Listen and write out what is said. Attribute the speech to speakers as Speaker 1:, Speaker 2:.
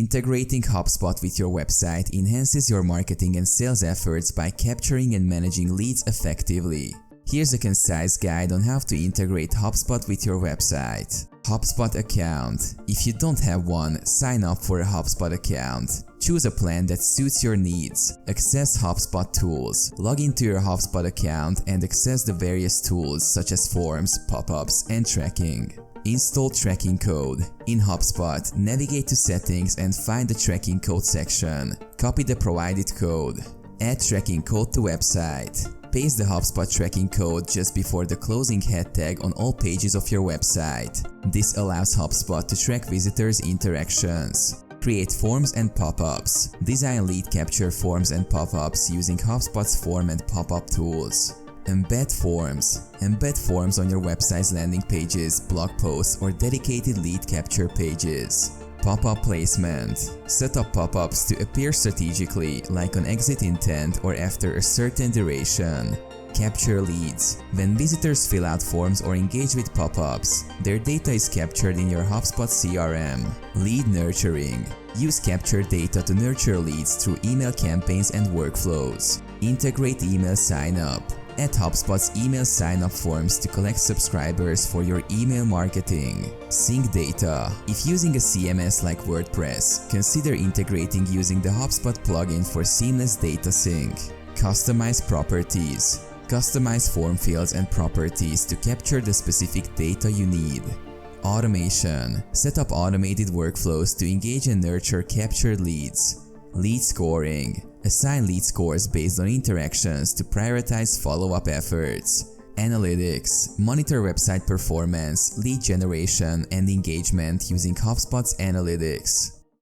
Speaker 1: Integrating Hubspot with your website enhances your marketing and sales efforts by capturing and managing leads effectively. Here's a concise guide on how to integrate Hubspot with your website. Hubspot account. If you don't have one, sign up for a Hubspot account. Choose a plan that suits your needs. Access Hubspot tools. Log into your Hubspot account and access the various tools such as forms, pop-ups, and tracking. Install tracking code. In Hubspot, navigate to Settings and find the tracking code section. Copy the provided code. Add tracking code to website. Paste the Hubspot tracking code just before the closing head tag on all pages of your website. This allows Hubspot to track visitors' interactions. Create forms and pop-ups. Design lead capture forms and pop-ups using Hubspot's form and pop-up tools. Embed forms. Embed forms on your website's landing pages, blog posts, or dedicated lead capture pages. Pop-up placement. Set up pop-ups to appear strategically, like on exit intent or after a certain duration. Capture leads. When visitors fill out forms or engage with pop-ups, their data is captured in your Hubspot CRM. Lead nurturing. Use captured data to nurture leads through email campaigns and workflows. Integrate email sign-up. Add Hubspot's email sign-up forms to collect subscribers for your email marketing. Sync data. If using a CMS like WordPress, consider integrating using the Hubspot plugin for seamless data sync. Customize properties. Customize form fields and properties to capture the specific data you need. Automation. Set up automated workflows to engage and nurture captured leads. Lead scoring. Assign lead scores based on interactions to prioritize follow-up efforts. Analytics. Monitor website performance, lead generation, and engagement using Hubspot's analytics.